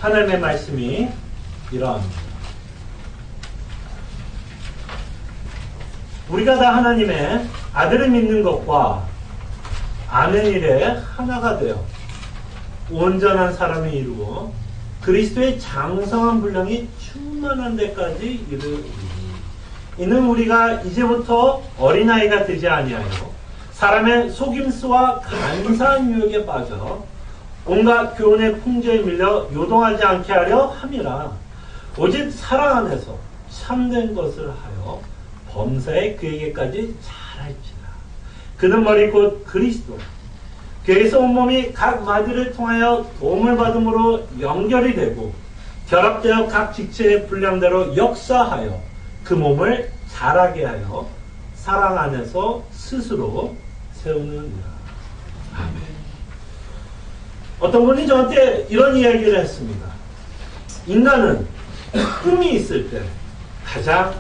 하나님의 말씀이 이러합니다. 우리가 다 하나님의 아들을 믿는 것과 아는 일에 하나가 되어 온전한 사람을 이루어 그리스도의 장성한 분량이 충만한 데까지 이르리니 이는 우리가 이제부터 어린아이가 되지 아니하여 사람의 속임수와 간사한 유혹에 빠져 온갖 교훈의 풍조에 밀려 요동하지 않게 하려 함이라. 오직 사랑 안에서 참된 것을 하여 범사에 그에게까지 잘할지라. 그는 머리 곧 그리스도. 그에서 온몸이 각 마디를 통하여 도움을 받음으로 연결이 되고 결합되어 각 지체의 분량대로 역사하여 그 몸을 자라게 하여 사랑 안에서 스스로 세우느니라. 아멘. 어떤 분이 저한테 이런 이야기를 했습니다. 인간은 꿈이 있을 때 가장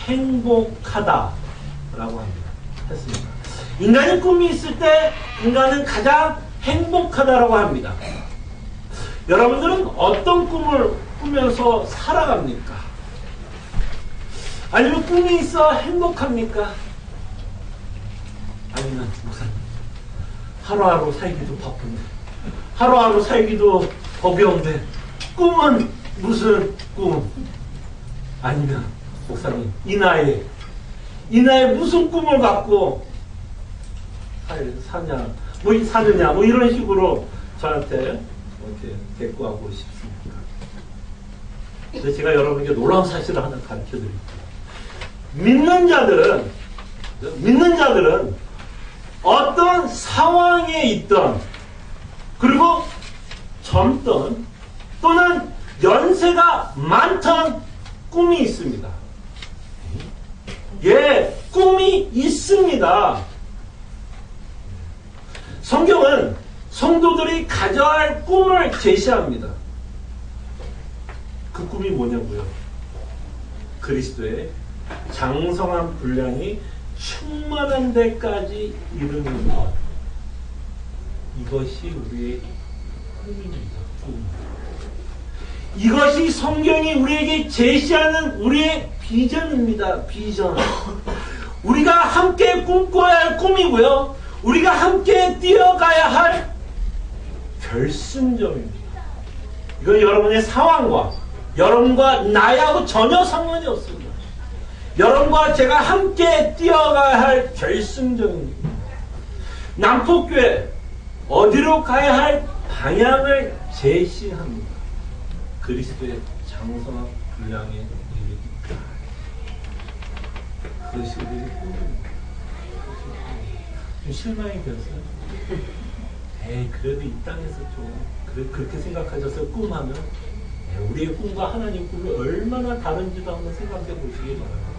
행복하다라고 합니다. 했습니다. 인간이 꿈이 있을 때 인간은 가장 행복하다라고 합니다. 여러분들은 어떤 꿈을 꾸면서 살아갑니까? 아니면 꿈이 있어 행복합니까? 아니면 목사님 하루하루 살기도 바쁜데 하루하루 살기도 버거운데 꿈은 무슨 꿈? 아니면 목사님 이 나이에 무슨 꿈을 갖고 사느냐 뭐 이런 식으로 저한테 이렇게 대꾸하고 싶습니다. 근데 제가 여러분에게 놀라운 사실을 하나 가르쳐 드릴게요. 믿는 자들은 어떤 상황에 있던 그리고 젊던 또는 연세가 많던 꿈이 있습니다. 예, 꿈이 있습니다. 성경은 성도들이 가져야 할 꿈을 제시합니다. 그 꿈이 뭐냐고요? 그리스도의 장성한 분량이 충만한 데까지 이르는 것. 이것이 우리의 꿈입니다. 꿈. 이것이 성경이 우리에게 제시하는 우리의 비전입니다. 비전. 우리가 함께 꿈꿔야 할 꿈이고요. 우리가 함께 뛰어가야 할 결승점입니다. 이건 여러분의 상황과 여러분과 나하고 전혀 상관이 없습니다. 여러분과 제가 함께 뛰어가야 할 결승점입니다. 남포교회 어디로 가야 할 방향을 제시합니다. 그리스도의 장성한 분량에 이르기까지. 그것이 우리의 꿈입니다. 좀 실망이 되었어요. 에이 그래도 이 땅에서 좀 그렇게 생각하셔서 꿈하면 우리의 꿈과 하나님 꿈이 얼마나 다른지도 한번 생각해 보시기 바랍니다.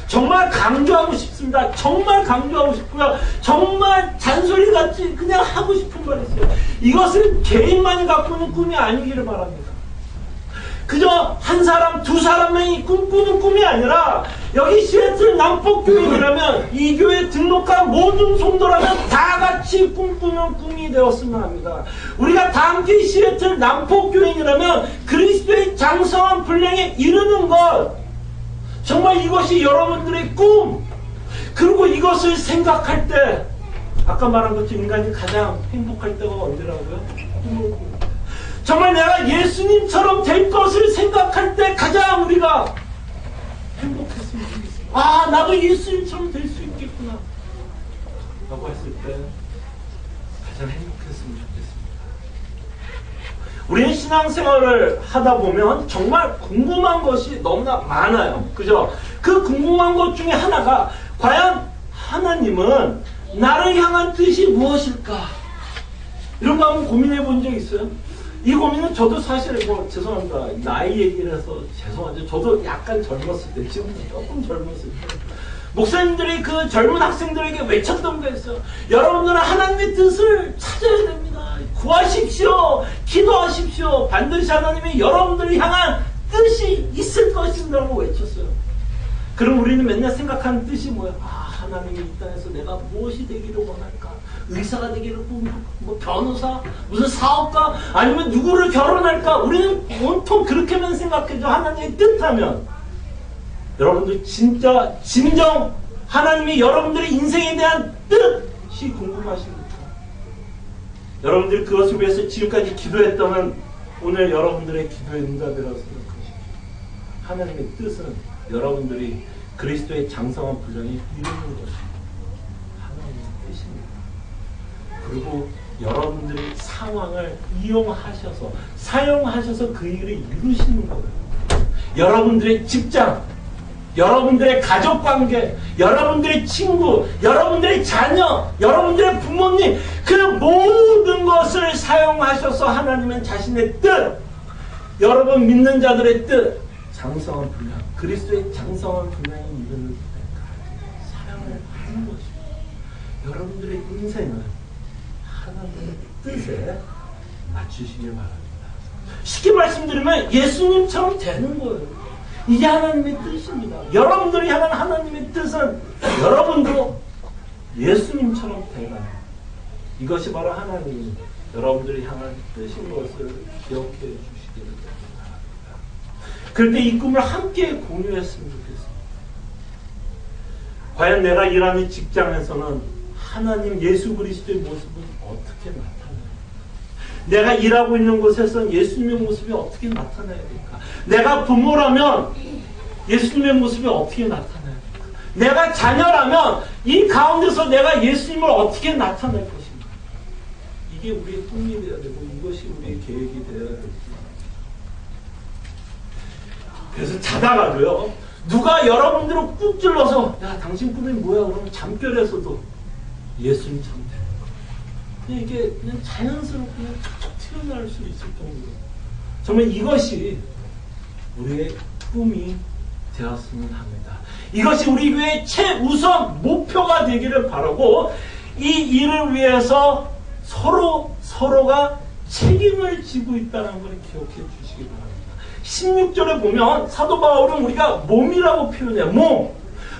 정말 강조하고 싶습니다. 정말 강조하고 싶고요. 정말 잔소리같이 그냥 하고 싶은 말 있어요. 이것은 개인만이 갖고 있는 꿈이 아니기를 바랍니다. 그저 한 사람, 두 사람만이 꿈꾸는 꿈이 아니라 여기 시애틀 남포교인이라면 이 교회에 등록한 모든 성도라면 다 같이 꿈꾸는 꿈이 되었으면 합니다. 우리가 다 함께 시애틀 남포교인이라면 그리스도의 장성한 분량에 이르는 것, 정말 이것이 여러분들의 꿈. 그리고 이것을 생각할 때 아까 말한 것처럼 인간이 가장 행복할 때가 언제라고요? 꿈을 꾸는 때. 정말 내가 예수님처럼 될 것을 생각할 때 가장 우리가 행복했으면 좋겠습니다. 아, 나도 예수님처럼 될 수 있겠구나 라고 했을 때 가장 행복했으면 좋겠습니다. 우리는 신앙생활을 하다 보면 정말 궁금한 것이 너무나 많아요. 그죠? 그 궁금한 것 중에 하나가 과연 하나님은 나를 향한 뜻이 무엇일까? 이런 거 한번 고민해 본 적 있어요? 이 고민은 저도 사실 죄송합니다. 나이 얘기를 해서 죄송한데 저도 약간 젊었을 때, 지금 조금 젊었을 때 목사님들이 그 젊은 학생들에게 외쳤던 게 있어요. 여러분들은 하나님의 뜻을 찾아야 됩니다. 구하십시오. 기도하십시오. 반드시 하나님이 여러분들을 향한 뜻이 있을 것이라고 외쳤어요. 그럼 우리는 맨날 생각하는 뜻이 뭐야? 아, 하나님이 이 땅에서 내가 무엇이 되기를 원할까? 의사가 되기를 꿈꾸고, 뭐 변호사, 무슨 사업가, 아니면 누구를 결혼할까? 우리는 온통 그렇게만 생각해줘. 하나님의 뜻하면. 여러분들 진짜 진정 하나님이 여러분들의 인생에 대한 뜻이 궁금하십니까? 여러분들이 그것을 위해서 지금까지 기도했다면 오늘 여러분들의 기도의 응답이라고 생각하십시오. 하나님의 뜻은 여러분들이 그리스도의 장성한 분량이 이루는 것입니다. 하나님의 뜻입니다. 그리고 여러분들의 상황을 이용하셔서 사용하셔서 그 일을 이루시는 거예요. 여러분들의 직장, 여러분들의 가족관계, 여러분들의 친구, 여러분들의 자녀, 여러분들의 부모님, 그 모든 것을 사용하셔서 하나님은 자신의 뜻, 여러분 믿는 자들의 뜻, 장성한 분량, 그리스도의 장성한 분량이 이루는 데까지 사용을 하는 것입니다. 여러분들의 인생을 하나님의 뜻에 맞추시길 바랍니다. 쉽게 말씀드리면 예수님처럼 되는 거예요. 이게 하나님의 뜻입니다. 여러분들이 향한 하나님의 뜻은 여러분도 예수님처럼 되라. 이것이 바로 하나님이 여러분들이 향한 뜻인 것을 기억해 주시기를 바랍니다. 그럴 때 이 꿈을 함께 공유했으면 좋겠습니다. 과연 내가 일하는 직장에서는 하나님 예수 그리스도의 모습은 어떻게 나타나요? 내가 일하고 있는 곳에서는 예수님의 모습이 어떻게 나타나야 될까? 내가 부모라면 예수님의 모습이 어떻게 나타나야 될까? 내가 자녀라면 이 가운데서 내가 예수님을 어떻게 나타낼 것인가? 이게 우리의 꿈이 되어야 되고 이것이 우리의 계획이 되어야 됩니다. 그래서 자다가도요, 누가 여러분들을 꾹 찔러서 야 당신 꿈이 뭐야? 그러면 잠결에서도 예수님처럼 되는 거예요. 그냥 이게 그냥 자연스럽게 그냥 툭툭 튀어나올 수 있을 정도로 정말 이것이 우리의 꿈이 되었으면 합니다. 이것이 우리 교회의 최우선 목표가 되기를 바라고 이 일을 위해서 서로가 책임을 지고 있다는 걸 기억해 주시기 바랍니다. 16절에 보면 사도 바울은 우리가 몸이라고 표현해요.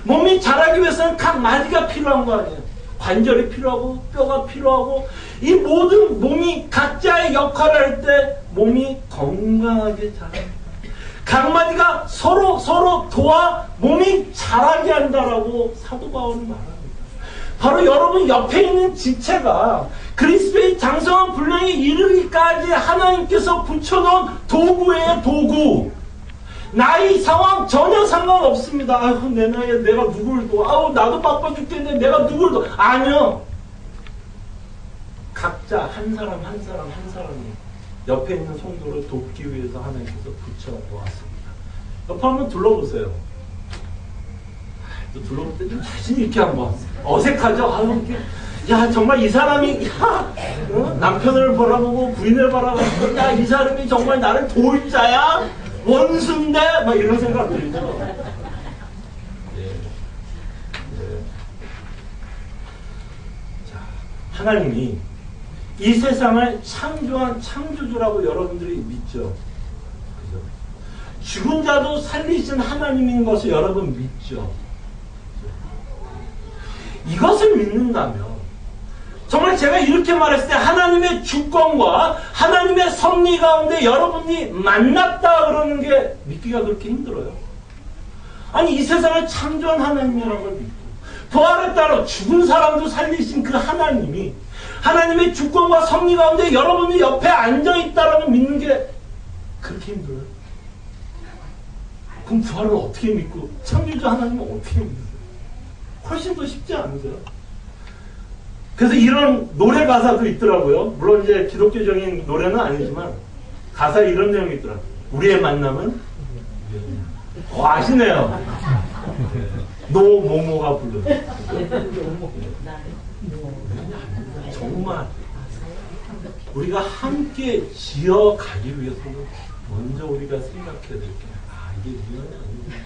몸이 자라기 위해서는 각 마디가 필요한 거 아니에요. 관절이 필요하고 뼈가 필요하고 이 모든 몸이 각자의 역할을 할 때 몸이 건강하게 자랍니다. 각 마디가 서로 도와 몸이 자라게 한다라고 사도 바울은 말합니다. 바로 여러분 옆에 있는 지체가 그리스도의 장성한 분량에 이르기까지 하나님께서 붙여놓은 도구예요. 도구. 나이 상황 전혀 상관없습니다. 아유, 내 나이에 내가 누굴 둬. 아우, 나도 바빠 죽겠는데 내가 누굴 둬. 아니요. 각자 한 사람이 옆에 있는 성도를 돕기 위해서 하나님께서 붙여놓았습니다. 옆에 한번 둘러보세요. 또 둘러볼 때 좀 자신 있게 한번. 어색하죠? 아유, 야, 정말 이 사람이, 남편을 바라보고 부인을 바라보고, 야, 이 사람이 정말 나를 도울 자야? 원수인데? 막 이런 생각 들죠? 네. 자, 하나님이 이 세상을 창조한 창조주라고 여러분들이 믿죠? 그죠? 죽은 자도 살리신 하나님인 것을 여러분 믿죠? 이것을 믿는다면 정말 제가 이렇게 말했을 때 하나님의 주권과 하나님의 섭리 가운데 여러분이 만났다 그러는 게 믿기가 그렇게 힘들어요. 아니 이 세상을 창조한 하나님이라는 걸 믿고 부활에 따라 죽은 사람도 살리신 그 하나님이 하나님의 주권과 섭리 가운데 여러분이 옆에 앉아있다라고 믿는 게 그렇게 힘들어요. 그럼 부활을 어떻게 믿고 창조주 하나님은 어떻게 믿으세요? 훨씬 더 쉽지 않으세요? 그래서 이런 노래 가사도 있더라고요. 물론 이제 기독교적인 노래는 아니지만 가사에 이런 내용이 있더라고요. 우리의 만남은 아시네요. 노모모가 부르는 정말 우리가 함께 지어가기 위해서는 먼저 우리가 생각해야 될 게 이게 우연이 아니구나.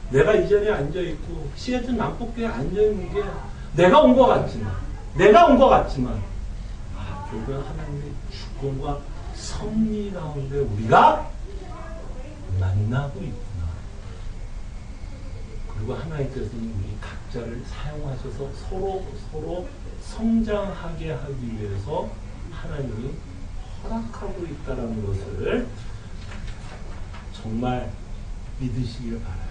내가 이 자리에 앉아있고 시애틀 남북교에 앉아있는 게 내가 온 것 같지만 결국은 하나님의 주권과 섭리 가운데 우리가 만나고 있구나. 그리고 하나님께서는 우리 각자를 사용하셔서 서로 성장하게 하기 위해서 하나님이 허락하고 있다는 것을 정말 믿으시길 바라요.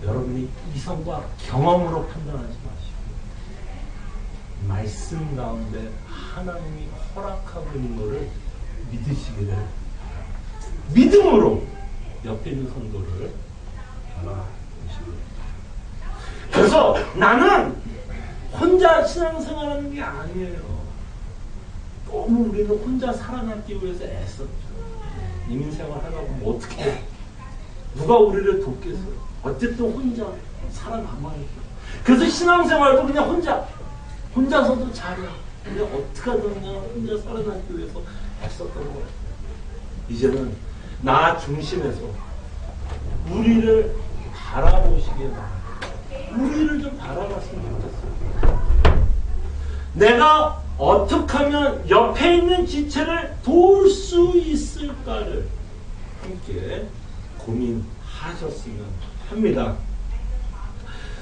여러분이 이성과 경험으로 판단하지 마시고 말씀 가운데 하나님이 허락하고 있는 것을 믿으시기를 믿음으로 옆에 있는 성도를 바라보시고, 그래서 나는 혼자 신앙생활하는 게 아니에요. 너무 우리는 혼자 살아남기 위해서 애썼죠. 이민생활 하다 보면 어떻게 해? 누가 우리를 돕겠어요? 어쨌든 혼자 살아남아야죠. 그래서 신앙생활도 그냥 혼자서도 잘해. 그냥 어떻게 하든 그냥 혼자 살아남기 위해서 애썼던 거예요. 이제는 나 중심에서 우리를 바라보시기에 바랍니다. 우리를 좀 바라봤으면 좋겠어요. 내가 어떻게 하면 옆에 있는 지체를 도울 수 있을까를 함께 고민하셨으면 합니다.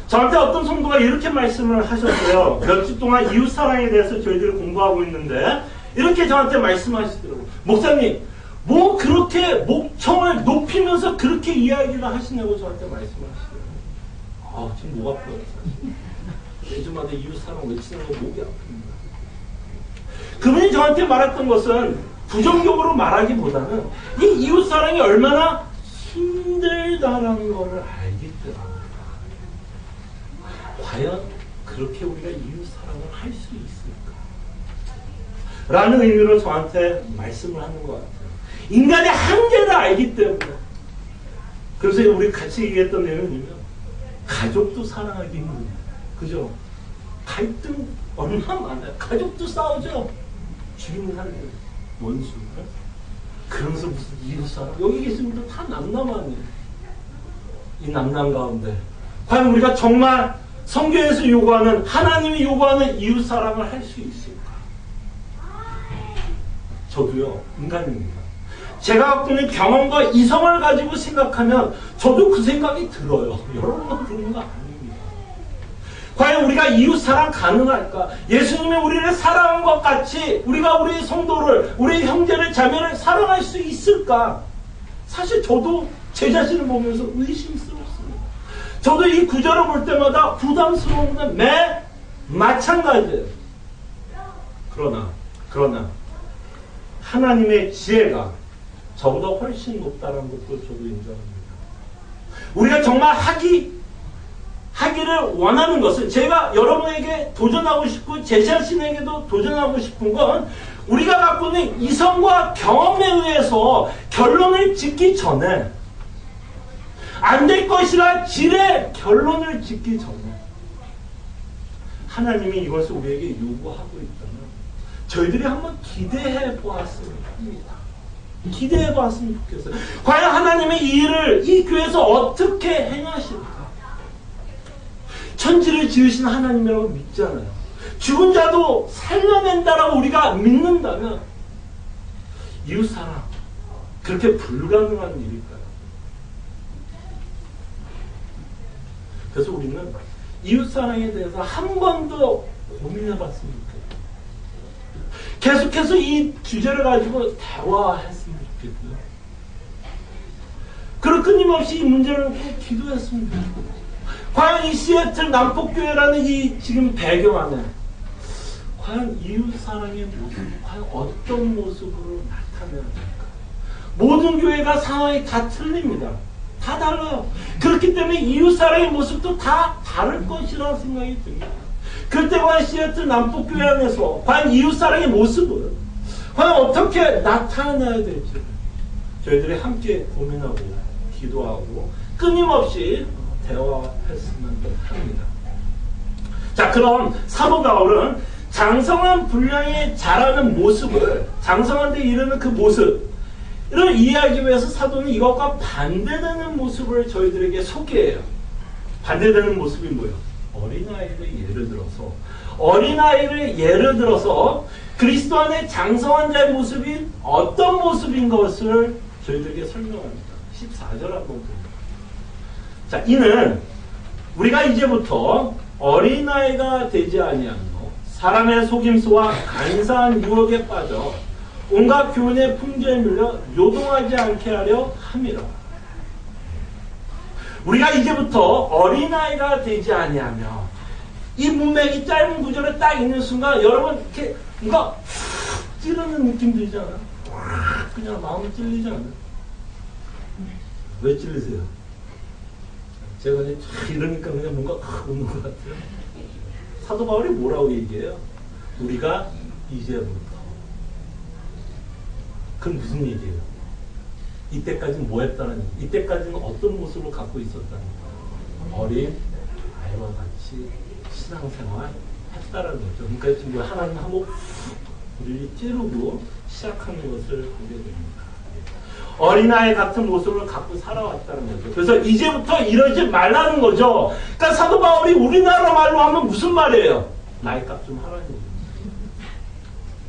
저한테 어떤 성도가 이렇게 말씀을 하셨어요. 몇 주 동안 이웃사랑에 대해서 저희들이 공부하고 있는데 이렇게 저한테 말씀하시더라고요. 목사님, 뭐 그렇게 목청을 높이면서 그렇게 이야기를 하시냐고 저한테 말씀하시더라고요. 지금 목 아파요. 매주마다 이웃사랑 외치는 거 목이 아픕니다. 그분이 저한테 말했던 것은 부정적으로 말하기보다는 이 이웃사랑이 얼마나 힘들다라는 것을 알기 때문입니다. 과연 그렇게 우리가 이웃사랑을 할 수 있을까? 라는 의미로 저한테 말씀을 하는 것 같아요. 인간의 한계를 알기 때문에. 그래서 우리 같이 얘기했던 내용이면 가족도 사랑하기 힘듭니다. 그죠? 갈등 얼마나 많아요. 가족도 싸우죠. 죽이는 사람들, 원수. 그러면서 무슨 이웃사랑. 여기 계신 분들 다 남남 아니에요. 이 남남 가운데 과연 우리가 정말 성경에서 요구하는, 하나님이 요구하는 이웃사랑을 할 수 있을까? 저도요, 인간입니다. 제가 갖고 있는 경험과 이성을 가지고 생각하면 저도 그 생각이 들어요. 여러분만 드는 거 아닙니다. 과연 우리가 이웃사랑 가능할까? 예수님이 우리를 사랑한 것 같이 우리가 우리 성도를, 우리 형제를, 자매를 사랑할 수 있을까? 사실 저도 제 자신을 보면서 의심스럽습니다. 저도 이 구절을 볼 때마다 부담스러운 건 매 마찬가지예요. 그러나 하나님의 지혜가 저보다 훨씬 높다는 것도 저도 인정합니다. 우리가 정말 하기를 원하는 것은, 제가 여러분에게 도전하고 싶고 제 자신에게도 도전하고 싶은 건, 우리가 갖고 있는 이성과 경험에 의해서 결론을 짓기 전에, 안 될 것이라 지레 결론을 짓기 전에 하나님이 이것을 우리에게 요구하고 있다면 저희들이 한번 기대해 보았으면 합니다. 기대해 보았으면 좋겠어요. 과연 하나님의 이 일을 이 교회에서 어떻게 행하실까? 천지를 지으신 하나님이라고 믿잖아요. 죽은 자도 살려낸다라고 우리가 믿는다면 이웃사랑, 그렇게 불가능한 일일까요? 그래서 우리는 이웃사랑에 대해서 한 번 더 고민해봤으면 좋겠어요. 계속해서 이 주제를 가지고 대화했으면 좋겠고요. 그리고 끊임없이 이 문제를 놓고 기도했으면 좋겠고요. 과연 이 시애틀 남폭교회라는 이 지금 배경 안에 과연 이웃사랑의 모습이 과연 어떤 모습으로 나타내야 될까? 모든 교회가 상황이 다 틀립니다. 다 달라요. 그렇기 때문에 이웃사랑의 모습도 다 다를 것이라는 생각이 듭니다. 그때 과연 시애틀 남북교회 안에서 과연 이웃사랑의 모습을 과연 어떻게 나타내야 될지 저희들이 함께 고민하고 기도하고 끊임없이 대화했으면 합니다. 자, 그럼 사도 바울은 장성한 분량에 자라는 모습을, 장성한 데 이르는 그 모습, 이를 이해하기 위해서 사도는 이것과 반대되는 모습을 저희들에게 소개해요. 반대되는 모습이 뭐예요? 어린아이를 예를 들어서 그리스도 안에 장성한 자의 모습이 어떤 모습인 것을 저희들에게 설명합니다. 14절 한번 봅니다. 자, 이는 우리가 이제부터 어린아이가 되지 아니하며 사람의 속임수와 간사한 유혹에 빠져 온갖 교훈의 풍조에 밀려 요동하지 않게 하려 함이라. 우리가 이제부터 어린아이가 되지 아니하며, 이 문맥이 짧은 구절에 딱 있는 순간 여러분 이렇게 뭔가 찌르는 느낌 들지 않아? 그냥 마음이 찔리지 않아? 왜 찔리세요? 제가 이러니까 그냥 뭔가 오는 것 같아요. 사도 바울이 뭐라고 얘기해요? 우리가 이제부터. 그럼 무슨 얘기예요? 이때까지는 뭐 했다는 얘기? 이때까지는 어떤 모습을 갖고 있었다는 거예요? 어린 아이와 같이 신앙생활 했다라는 거죠. 그러니까 지금 하나님하고 우리를 찌르고 시작하는 것을 보게 됩니다. 어린아이 같은 모습을 갖고 살아왔다는 거죠. 그래서 이제부터 이러지 말라는 거죠. 그러니까 사도 바울이 우리나라 말로 하면 무슨 말이에요? 나이값 좀 하라는 거죠.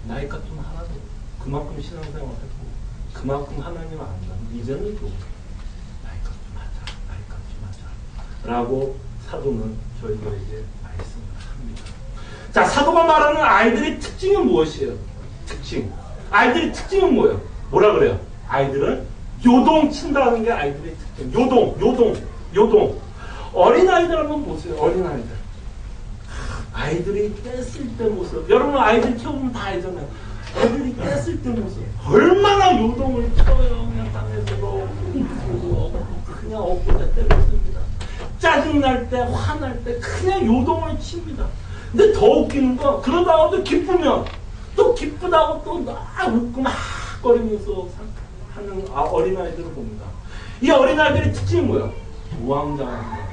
나이값 좀 하라는 거죠. 그만큼 신앙생활 했고 그만큼 하나님 안다. 이제는 또 나이값 좀 하자. 나이값 좀 하자. 라고 사도는 저희들에게 말씀을 합니다. 자, 사도가 말하는 아이들의 특징은 무엇이에요? 특징. 아이들의 특징은 뭐예요? 뭐라 그래요? 아이들은 요동친다는 게 아이들의 특징. 요동. 어린아이들 한번 보세요. 어린아이들. 아이들이 뗐을 때 모습. 여러분 아이들 키워보면 다 알잖아요. 아이들이 뗐을 때 모습. 얼마나 요동을 쳐요. 그냥 땅에서도 그냥 엎고자 때렸습니다. 짜증날 때, 화날 때 그냥 요동을 칩니다. 근데 더 웃기는 건 그러다가도 기쁘면 또 기쁘다고 또 막 웃고 막 거리면서 하는 어린아이들을 봅니다. 이 어린아이들의 특징이 뭐야? 우왕좌왕.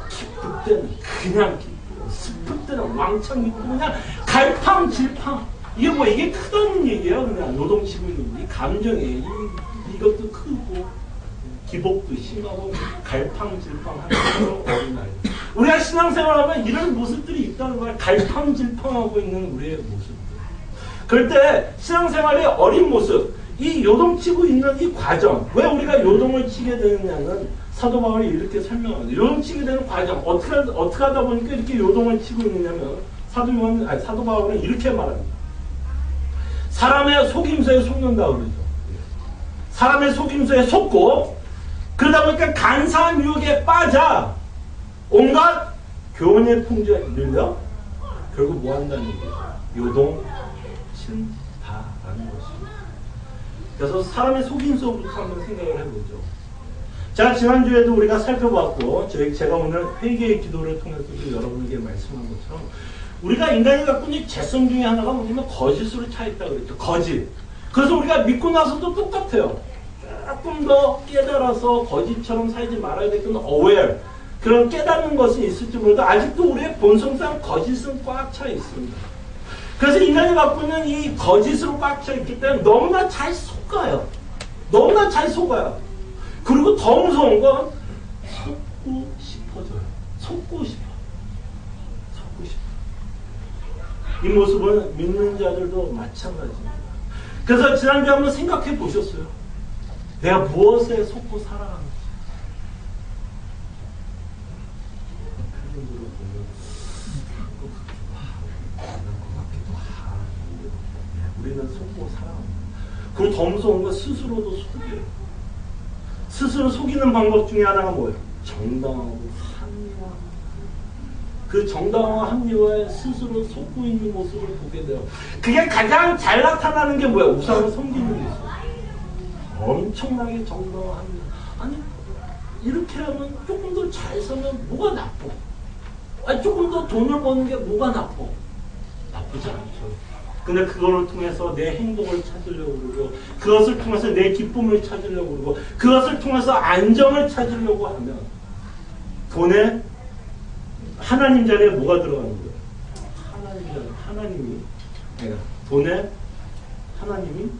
기쁠 때는 그냥 기쁘고 슬플 때는 왕창 기쁘고 그냥 갈팡질팡. 이게 뭐 이게 크다는 얘기예요. 그냥 요동치고 있는 이 감정이 이것도 크고 기복도 심하고 갈팡질팡 하는 어린아이. 우리가 신앙생활하면 이런 모습들이 있다는 거야. 갈팡질팡하고 있는 우리의 모습들. 그럴 때 신앙생활의 어린 모습, 이 요동치고 있는 이 과정, 왜 우리가 요동을 치게 되느냐는 사도 바울이 이렇게 설명합니다. 요동치게 되는 과정, 어떻게 하다 보니까 이렇게 요동을 치고 있느냐면 사도 바울은 이렇게 말합니다. 사람의 속임수에 속는다 그러죠. 사람의 속임수에 속고 그러다 보니까 간사한 유혹에 빠져 온갖 교훈의 풍조에 밀려 결국 뭐 한다는 얘기예요? 요동친다라는 것입니다. 그래서 사람의 속임수부터 한번 생각을 해보죠. 자, 지난주에도 우리가 살펴봤고 제가 오늘 회개의 기도를 통해서도 여러분에게 말씀한 것처럼 우리가 인간이 갖고 있는 죄성 중에 하나가 뭐냐면 거짓으로 차 있다고 그랬죠. 거짓. 그래서 우리가 믿고 나서도 똑같아요. 조금 더 깨달아서 거짓처럼 살지 말아야 되겠는 aware. 그런 깨닫는 것이 있을지 몰라도 아직도 우리의 본성상 거짓은 꽉 차 있습니다. 그래서 인간이 갖고 있는 이 거짓으로 꽉 차 있기 때문에 너무나 잘 속아요. 너무나 잘 속아요. 그리고 더 무서운 건 속고 싶어져요. 속고 싶어. 이 모습은 믿는 자들도 마찬가지입니다. 그래서 지난주에 한번 생각해 보셨어요? 내가 무엇에 속고 살아가는지. 표정으로 보면 것 같기도 하고 우리는 속고 살아갑니다. 그리고 더 무서운 건 스스로도 속여요. 스스로 속이는 방법 중에 하나가 뭐예요? 정당하고 합리화. 그 정당화와 합리화에 스스로 속고 있는 모습을 보게 돼요. 그게 가장 잘 나타나는 게 뭐야? 우상을 섬기는 게 있어요. 엄청나게 정당화 합리화. 아니 이렇게 하면 조금 더 잘 살면 뭐가 나빠? 아니 조금 더 돈을 버는 게 뭐가 나빠? 나쁘지 않죠. 근데 그걸 통해서 내 행복을 찾으려고 그러고 그것을 통해서 내 기쁨을 찾으려고 그러고 그것을 통해서 안정을 찾으려고 하면 돈에 하나님 자리에 뭐가 들어가는 거예요? 하나님이 돈에 하나님이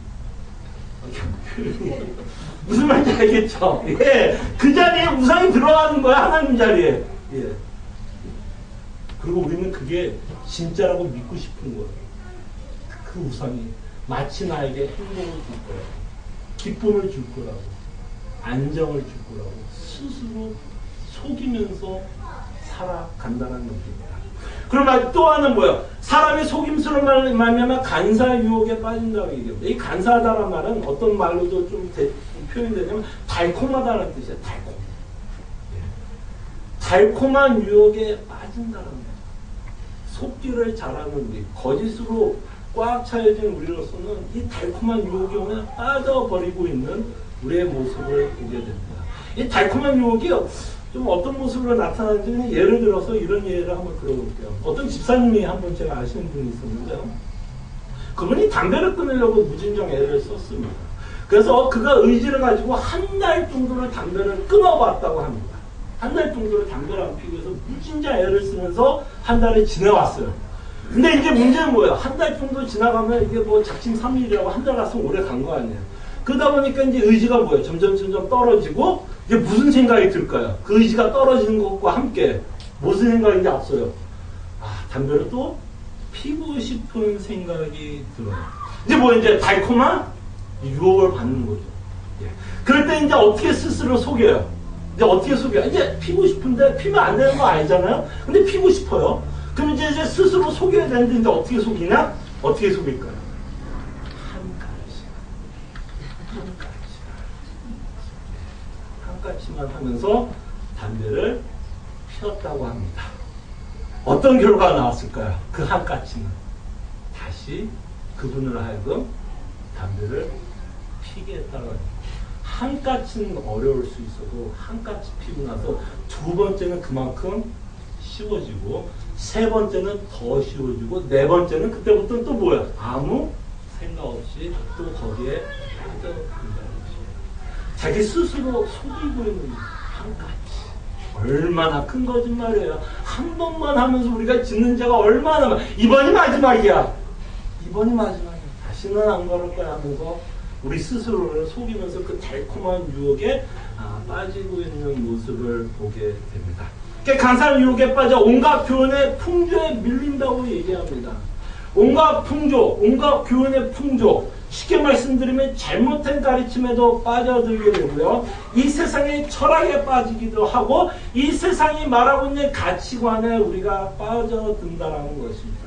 무슨 말인지 알겠죠? 예, 그 자리에 우상이 들어가는 거야. 하나님 자리에. 예. 그리고 우리는 그게 진짜라고 믿고 싶은 거예요. 그 우상이 마치 나에게 행복을 줄 거라고, 기쁨을 줄 거라고, 안정을 줄 거라고 스스로 속이면서 살아간다는 얘기입니다. 그러면 또 하나는 뭐야? 사람이 속임수로 말미암아 간사 유혹에 빠진다고 얘기합니다. 이 간사하다는 말은 어떤 말로도 좀 표현이 되냐면 달콤하다는 뜻이에요. 달콤한 유혹에 빠진다는 거예요. 속기를 잘하는 우리, 거짓으로 꽉 차여진 우리로서는 이 달콤한 유혹이 오면 빠져버리고 있는 우리의 모습을 보게 됩니다. 이 달콤한 유혹이 좀 어떤 모습으로 나타나는지 예를 들어서 이런 예를 한번 들어볼게요. 어떤 집사님이 한번 제가 아시는 분이 있었는데요. 그분이 담배를 끊으려고 무진장 애를 썼습니다. 그래서 그가 의지를 가지고 한 달 정도를 담배를 끊어봤다고 합니다. 한 달 정도를 담배를 안 피우고 해서 무진장 애를 쓰면서 한 달이 지내왔어요. 근데 이제 문제는 뭐예요? 한 달 정도 지나가면 이게 뭐 작심삼일이라고 한 달 갔으면 오래 간 거 아니에요. 그러다 보니까 이제 의지가 뭐예요? 점점 떨어지고 이제 무슨 생각이 들까요? 그 의지가 떨어지는 것과 함께 무슨 생각인지 앞서요? 아, 담배를 또 피고 싶은 생각이 들어요. 이제 뭐 이제 달콤한 유혹을 받는 거죠. 예. 그럴 때 이제 어떻게 스스로 속여요? 이제 어떻게 속여요? 이제 피고 싶은데 피면 안 되는 거 아니잖아요? 근데 피고 싶어요. 그럼 이제 스스로 속여야 되는데 이제 어떻게 속이냐? 어떻게 속일까요? 한 가지만 하면서 담배를 피웠다고 합니다. 어떤 결과가 나왔을까요? 그 한 가지는 다시 그분을 하여금 담배를 피게 했다고 합니다. 한 가지는 어려울 수 있어도 한 가지 피고 나서 두 번째는 그만큼 쉬워지고 세 번째는 더 쉬워지고 네 번째는 그때부터는 또 뭐야? 아무 생각 없이 또 거기에 빠져든다는 것이에요. 자기 스스로 속이고 있는 한 가지. 얼마나 큰 거짓말이에요. 한 번만 하면서 우리가 짓는 죄가 얼마나 많아. 이번이 마지막이야. 이번이 마지막이야. 다시는 안 그럴 거야 하면서 우리 스스로를 속이면서 그 달콤한 유혹에 빠지고 있는 모습을 보게 됩니다. 간사한 유혹에 빠져 온갖 교훈의 풍조에 밀린다고 얘기합니다. 온갖 풍조, 온갖 교훈의 풍조, 쉽게 말씀드리면 잘못된 가르침에도 빠져들게 되고요. 이 세상의 철학에 빠지기도 하고 이 세상이 말하고 있는 가치관에 우리가 빠져든다는 것입니다.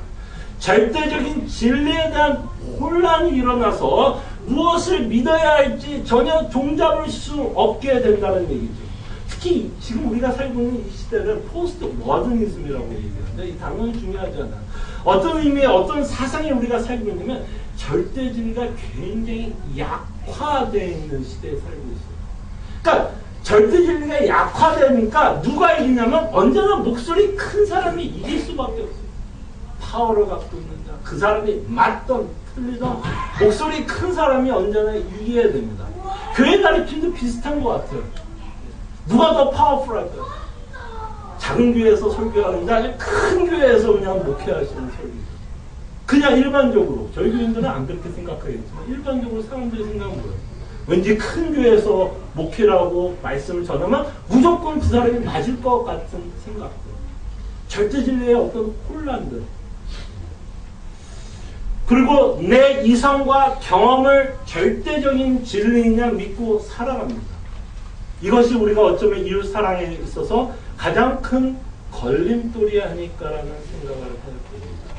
절대적인 진리에 대한 혼란이 일어나서 무엇을 믿어야 할지 전혀 종잡을 수 없게 된다는 얘기죠. 특히 지금 우리가 살고 있는 이 시대를 포스트 모더니즘이라고 얘기하는데 이 단어는 중요하지 않아. 어떤 의미의 어떤 사상에 우리가 살고 있냐면 절대진리가 굉장히 약화되어 있는 시대에 살고 있어요. 그러니까 절대진리가 약화되니까 누가 이기냐면 언제나 목소리 큰 사람이 이길 수밖에 없어요. 파워를 갖고 있는 자, 그 사람이 맞던 틀리던 목소리 큰 사람이 언제나 이겨야 됩니다. 교회 가르침도 비슷한 것 같아요. 누가 더 파워풀할까요? 작은 교회에서 설교하는데 아주 큰 교회에서 그냥 목회하시는 설교죠. 그냥 일반적으로 저희 교인들은 안 그렇게 생각하겠지만 일반적으로 사람들이 생각은 뭐예요? 왠지 큰 교회에서 목회라고 말씀을 전하면 무조건 그 사람이 맞을 것 같은 생각들, 절대진리의 어떤 혼란들, 그리고 내 이성과 경험을 절대적인 진리이냐 믿고 살아갑니다. 이것이 우리가 어쩌면 이웃사랑에 있어서 가장 큰 걸림돌이 아닐까라는 생각을 해봅니다.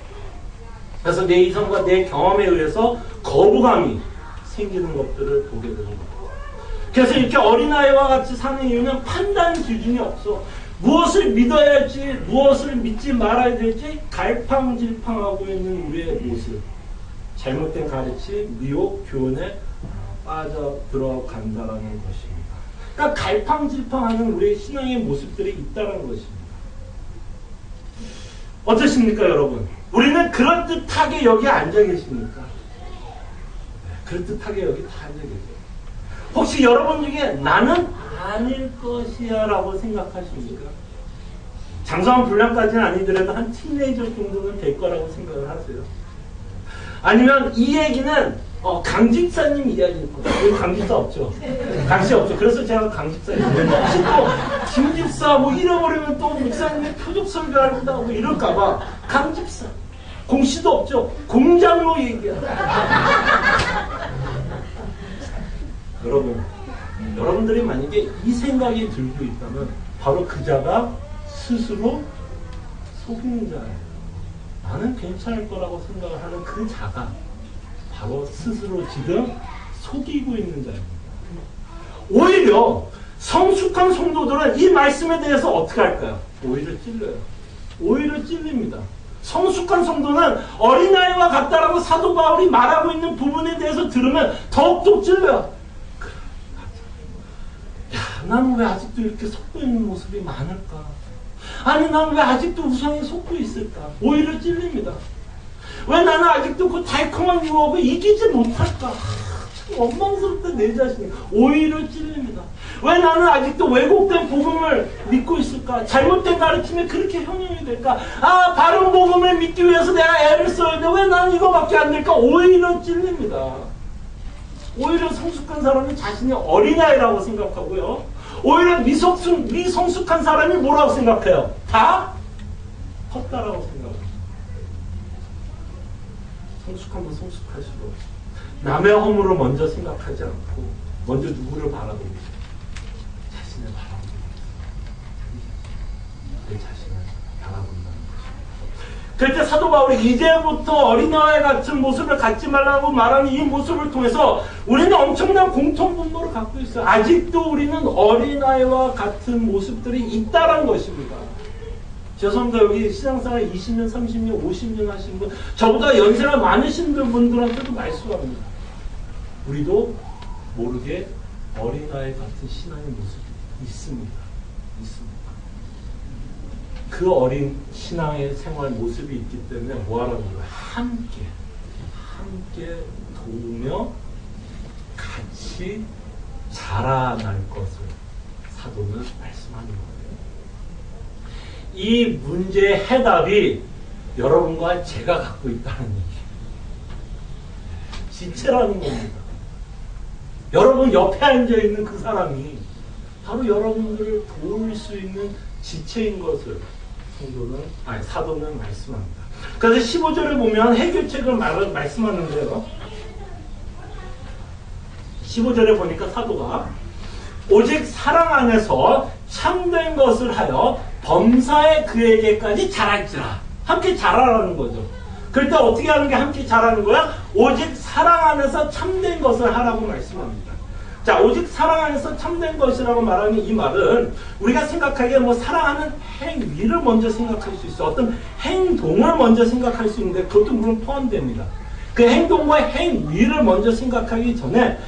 그래서 내 이성과 내 경험에 의해서 거부감이 생기는 것들을 보게 되는 겁니다. 그래서 이렇게 어린아이와 같이 사는 이유는 판단 기준이 없어. 무엇을 믿어야 할지, 무엇을 믿지 말아야 될지 갈팡질팡하고 있는 우리의 모습. 잘못된 가르침, 미혹, 교훈에 빠져 들어간다는 것입니다. 그러니까 갈팡질팡하는 우리의 신앙의 모습들이 있다는 것입니다. 어떠십니까, 여러분? 우리는 그럴듯하게 여기 앉아 계십니까? 그럴듯하게 여기 다 앉아 계세요. 혹시 여러분 중에 나는 아닐 것이야 라고 생각하십니까? 장성한 분량까지는 아니더라도 한 티네이저 정도는 될 거라고 생각을 하세요? 아니면 이 얘기는 강집사님 이야기일 거예요. 여기 강집사 없죠? 강씨 없죠. 그래서 제가 강집사예요. 혹시 또 김집사 뭐 잃어버리면 또 목사님의 표적 설교한다 뭐 이럴까봐 강집사. 공씨도 없죠. 공장로 얘기야. 여러분들이 만약에 이 생각이 들고 있다면 바로 그 자가 스스로 속이는 자예요. 나는 괜찮을 거라고 생각을 하는 그 자가 바로 스스로 지금 속이고 있는 자입니다. 오히려 성숙한 성도들은 이 말씀에 대해서 어떻게 할까요? 오히려 찔려요. 오히려 찔립니다. 성숙한 성도는 어린아이와 같다라고 사도 바울이 말하고 있는 부분에 대해서 들으면 더욱더 찔려요. 그래, 맞아. 야, 나는 왜 아직도 이렇게 속고 있는 모습이 많을까? 아니, 나는 왜 아직도 우상에 속고 있을까? 오히려 찔립니다. 왜 나는 아직도 그 달콤한 유혹을 이기지 못할까? 참 원망스럽다, 내 자신이. 오히려 찔립니다. 왜 나는 아직도 왜곡된 복음을 믿고 있을까? 잘못된 가르침에 그렇게 형용이 될까? 아, 바른 복음을 믿기 위해서 내가 애를 써야 돼. 왜 나는 이거밖에 안 될까? 오히려 찔립니다. 오히려 성숙한 사람은 자신이 어린아이라고 생각하고요. 오히려 미성숙한 사람이 뭐라고 생각해요? 다 컸다라고 생각합니다. 성숙하면 성숙할수록 남의 허물을 먼저 생각하지 않고 먼저 누구를 바라보고 자신을 바라보고 내 자신을 바라본다는 것입니다. 그럴 때 사도 바울이 이제부터 어린아이 같은 모습을 갖지 말라고 말하는 이 모습을 통해서 우리는 엄청난 공통분모를 갖고 있어요. 아직도 우리는 어린아이와 같은 모습들이 있다는 것입니다. 죄송합니다. 여기 신앙생활 20년, 30년, 50년 하신 분, 저보다 연세가 많으신 분들한테도 말씀합니다. 우리도 모르게 어린아이 같은 신앙의 모습이 있습니다. 있습니다. 그 어린 신앙의 생활 모습이 있기 때문에 뭐하라는 거예요? 함께 도우며 같이 자라날 것을 사도는 말씀하는 거예요. 이 문제의 해답이 여러분과 제가 갖고 있다는 얘기예요. 지체라는 겁니다. 여러분 옆에 앉아있는 그 사람이 바로 여러분들을 도울 수 있는 지체인 것을 사도는 말씀합니다. 그래서 15절에 보면 해결책을 말씀하는데요. 15절에 보니까 사도가 오직 사랑 안에서 참된 것을 하여 범사에 그에게까지 자랄지라. 함께 자라라는 거죠. 그럴 때 어떻게 하는 게 함께 자라는 거야? 오직 사랑 안에서 참된 것을 하라고 말씀합니다. 자, 오직 사랑 안에서 참된 것이라고 말하는 이 말은 우리가 생각하기에 사랑하는 행위를 먼저 생각할 수 있어. 어떤 행동을 먼저 생각할 수 있는데 그것도 물론 포함됩니다. 그 행동과 행위를 먼저 생각하기 전에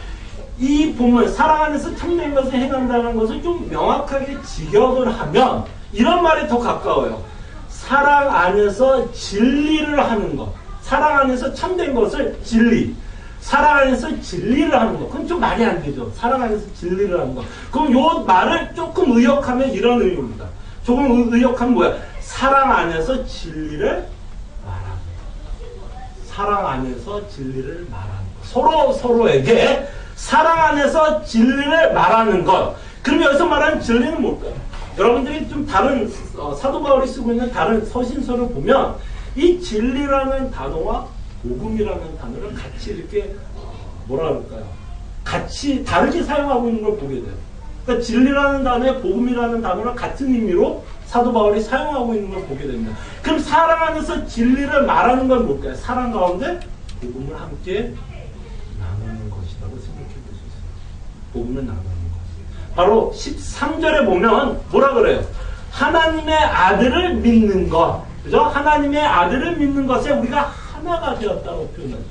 이 본문 사랑 안에서 참된 것을 행한다는 것을 좀 명확하게 직역을 하면 이런 말이 더 가까워요. 사랑 안에서 진리를 하는 것. 사랑 안에서 참된 것을 진리. 사랑 안에서 진리를 하는 것. 그건 좀 말이 안 되죠. 사랑 안에서 진리를 하는 것. 그럼 요 말을 조금 의역하면 이런 의미입니다. 조금 의역하면 뭐야? 사랑 안에서 진리를 말하는 것. 사랑 안에서 진리를 말하는 것. 서로에게 사랑 안에서 진리를 말하는 것. 그럼 여기서 말하는 진리는 뭘까요? 여러분들이 좀 다른 사도 바울이 쓰고 있는 다른 서신서를 보면 이 진리라는 단어와 복음이라는 단어를 같이 이렇게 뭐라 그럴까요? 같이 다르게 사용하고 있는 걸 보게 돼요. 그러니까 진리라는 단어에 복음이라는 단어랑 같은 의미로 사도 바울이 사용하고 있는 걸 보게 됩니다. 그럼 사랑 안에서 진리를 말하는 건 뭘까요? 사랑 가운데 복음을 함께 나누는 것이라고 생각해 볼 수 있어요. 복음을 나누는 것. 바로 13절에 보면 뭐라 그래요? 하나님의 아들을 믿는 것. 그죠? 하나님의 아들을 믿는 것에 우리가 하나가 되었다고 표현하죠.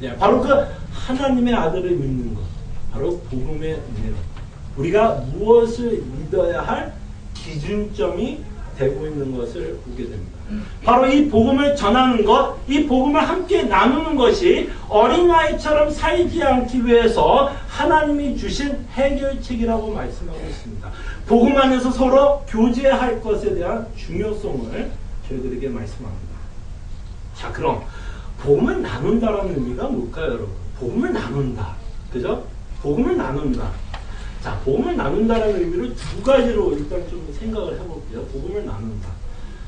예, 바로 그 하나님의 아들을 믿는 것. 바로 복음의 은혜로. 우리가 무엇을 믿어야 할 기준점이 되고 있는 것을 보게 됩니다. 바로 이 복음을 전하는 것, 이 복음을 함께 나누는 것이 어린아이처럼 살지 않기 위해서 하나님이 주신 해결책이라고 말씀하고 있습니다. 복음 안에서 서로 교제할 것에 대한 중요성을 저희들에게 말씀합니다. 자, 그럼 복음을 나눈다라는 의미가 뭘까요, 여러분? 복음을 나눈다. 그죠? 복음을 나눈다. 자, 복음을 나눈다라는 의미를 두 가지로 일단 좀 생각을 해볼게요. 복음을 나눈다.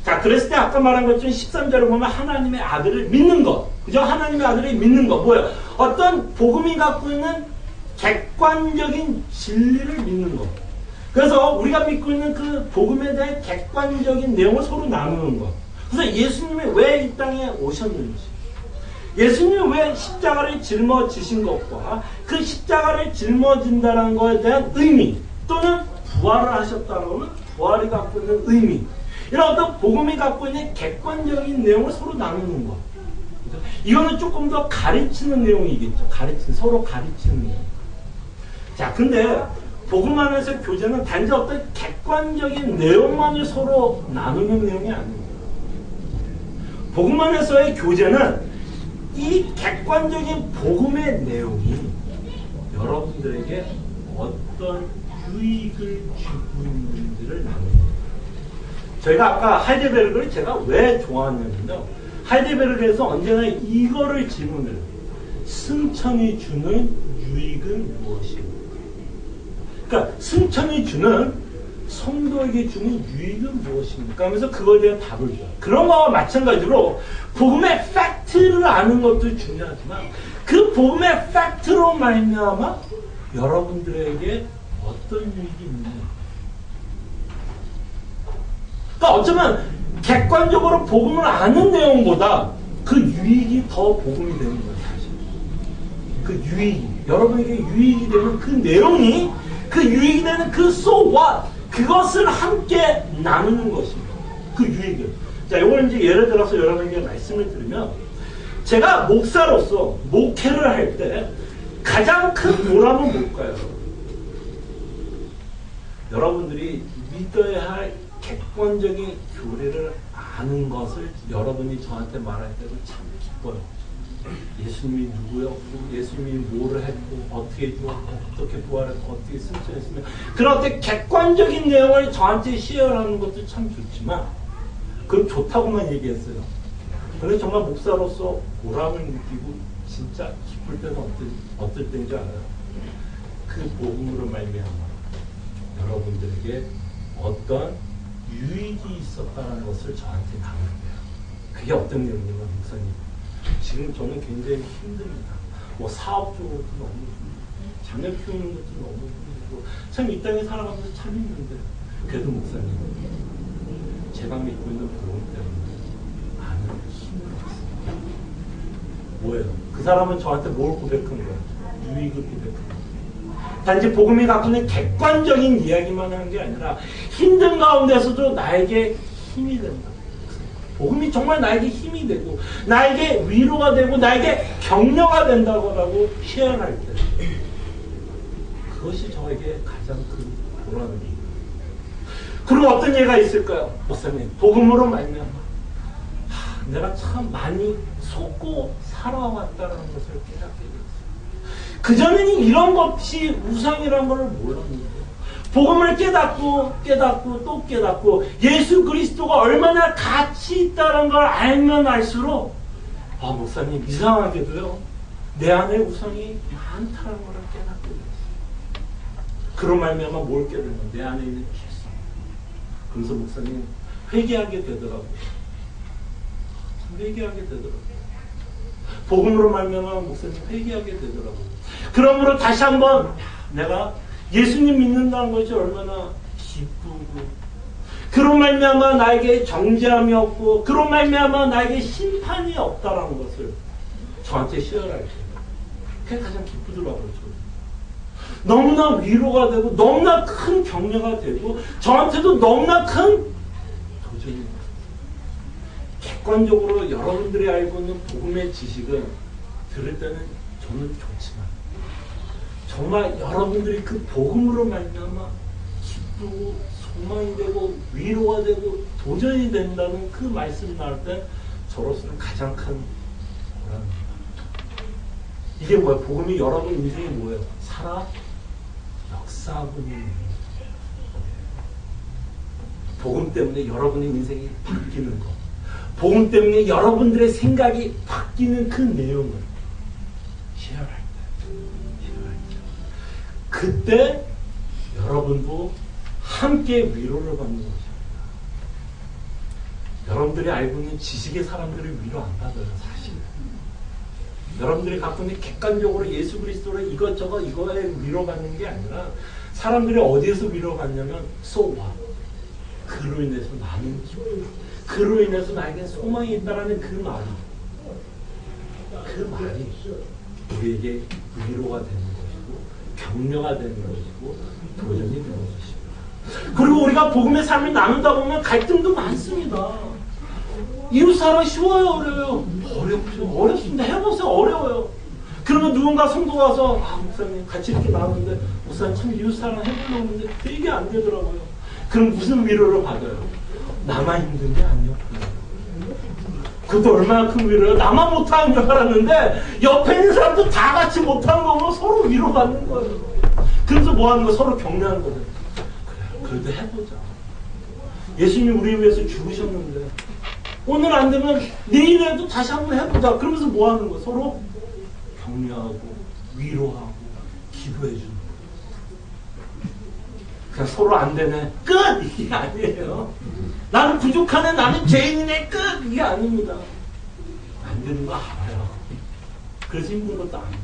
자, 그랬을 때 아까 말한 것처럼 13절에 보면 하나님의 아들을 믿는 것. 그죠? 하나님의 아들을 믿는 것. 뭐예요? 어떤 복음이 갖고 있는 객관적인 진리를 믿는 것. 그래서 우리가 믿고 있는 그 복음에 대한 객관적인 내용을 서로 나누는 것. 그래서 예수님이 왜 이 땅에 오셨는지, 예수님이 왜 십자가를 짊어지신 것과 그 십자가를 짊어진다는 것에 대한 의미, 또는 부활을 하셨다는 부활이 갖고 있는 의미, 이런 어떤 복음이 갖고 있는 객관적인 내용을 서로 나누는 것. 이거는 조금 더 가르치는 내용이겠죠. 서로 가르치는 내용. 자, 근데 복음 안에서 교제는 단지 어떤 객관적인 내용만을 서로 나누는 내용이 아닙니다. 복음 안에서의 교제는 이 객관적인 복음의 내용이 여러분들에게 어떤 유익을 주고 있는지를 나눕니다. 저희가 아까 하이델베르그를 제가 왜 좋아하냐면요, 하이델베르그에서 언제나 이거를 질문을, 승천이 주는 유익은 무엇입니까? 그러니까 승천이 주는, 성도에게 주는 유익은 무엇입니까? 하면서 그거에 대한 답을 줘요. 그런 거와 마찬가지로 복음의 팩트를 아는 것도 중요하지만 그 복음의 팩트로 말미암아 여러분들에게 어떤 유익이 있느냐. 그러니까 어쩌면 객관적으로 복음을 아는 내용보다 그 유익이 더 복음이 되는 거예요, 사실. 그 유익이, 여러분에게 유익이 되는 그 내용이, 그 유익이 되는 그 so what, 그것을 함께 나누는 것입니다. 그 유익을. 자, 이걸 이제 예를 들어서 여러분에게 말씀을 드리면, 제가 목사로서 목회를 할 때 가장 큰 보람은 뭘까요? 여러분들이 믿어야 할 객관적인 교리를 아는 것을 여러분이 저한테 말할 때도 참 기뻐요. 예수님이 누구였고, 예수님이 뭐를 했고, 어떻게 죽었고, 어떻게 부활했고, 어떻게 승천했으며, 그런 어떤 객관적인 내용을 저한테 시어하는 것도 참 좋지만, 그건 좋다고만 얘기했어요. 근데 정말 목사로서 보람을 느끼고 진짜 기쁠 때는 어떨 때인 줄 알아요? 그 복음으로 말미암아 여러분들에게 어떤 유익이 있었다는 것을 저한테 나누는 거예요. 그게 어떤 내용이냐면, 목사님, 지금 저는 굉장히 힘듭니다. 뭐 사업적으로도 너무 힘들고, 자녀 키우는 것도 너무 힘들고, 참 이 땅에 살아가면서 참 힘든데, 그래도 목사님, 제가 믿고 있는 복음 때문에 많은 힘을 받습니다. 뭐예요? 그 사람은 저한테 뭘 고백한 거예요? 유익을 고백한 거예요. 단지 복음이 갖고 있는 객관적인 이야기만 하는 게 아니라 힘든 가운데서도 나에게 힘이 된다. 복음이 정말 나에게 힘이 되고 나에게 위로가 되고 나에게 격려가 된다고 시연할 때, 그것이 저에게 가장 큰 보람입니다. 그리고 어떤 예가 있을까요? 목사님, 복음으로 말미암아 내가 참 많이 속고 살아왔다는 것을 깨닫게 되었어요. 그전에는 이런 것이 우상이라는 걸 몰랐는데 복음을 깨닫고 또 깨닫고 예수 그리스도가 얼마나 가치 있다는 걸 알면 알수록, 아, 목사님, 이상하게도요, 내 안에 우상이 많다는 걸 깨닫게 됐어요. 그런 말미암아 뭘 깨닫는 거예요? 내 안에 있는 죄성. 그래서 목사님, 회개하게 되더라고요. 회개하게 되더라고요. 복음으로 말미암아 목사님 회개하게 되더라고요. 그러므로 다시 한번 내가 예수님 믿는다는 것이 얼마나 기쁘고, 그런 말미암아 나에게 정죄함이 없고, 그런 말미암아 나에게 심판이 없다라는 것을 저한테 시연할 때, 그게 가장 기쁘더라고요. 너무나 위로가 되고 너무나 큰 격려가 되고 저한테도 너무나 큰 도전이. 객관적으로 여러분들이 알고 있는 복음의 지식은 들을 때는 저는 좋지만, 정말 여러분들이 그 복음으로 말미암아 기쁘고 소망이 되고 위로가 되고 도전이 된다는 그 말씀이 나올 때 저로서는 가장 큰 보람입니다. 이게 뭐야? 복음이 여러분 인생이 뭐예요? 살아 역사하고 있는. 복음 때문에 여러분의 인생이 바뀌는 것, 복음 때문에 여러분들의 생각이 바뀌는 그 내용을 시연할 때, 그때 여러분도 함께 위로를 받는 것입니다. 여러분들이 알고 있는 지식의 사람들이 위로 안 받아요, 사실. 여러분들이 갖고 있는 객관적으로 예수 그리스도로 이것저것 이거에 위로받는 게 아니라 사람들이 어디에서 위로받냐면 so what? 그로 인해서 나는 기쁨, 그로 인해서 나에게 소망이 있다라는 그 말이 우리에게 위로가 되는 것이고 격려가 되는 것이고 도전이 되는 것입니다. 그리고 우리가 복음의 삶을 나누다 보면 갈등도 많습니다. 이웃사랑 쉬워요, 어려워요? 어렵죠. 어렵습니다. 해보세요. 어려워요. 그러면 누군가 성도 가서 목사님 같이 이렇게 나오는데 목사님 참 이웃사랑 해보려고 하는데 되게 안 되더라고요. 그럼 무슨 위로를 받아요? 나만 힘든 게 아니었구나. 그것도 얼마나 큰 위로예요. 나만 못하는 줄 알았는데 옆에 있는 사람도 다 같이 못하는 거 보면 서로 위로받는 거예요. 그래서 뭐 하는 거? 서로 격려하는 거예요. 그래, 그래도 해보자. 예수님이 우리 위해서 죽으셨는데 오늘 안 되면 내일에도 다시 한번 해보자. 그러면서 뭐 하는 거? 서로 격려하고 위로하고 기도해 주는 거예요. 그냥 서로 안 되네. 끝! 이게 아니에요. 나는 부족하네. 나는 죄인이네. 끝! 이게 아닙니다. 안 되는 거 알아요. 그래서 힘든 것도 아닙니다.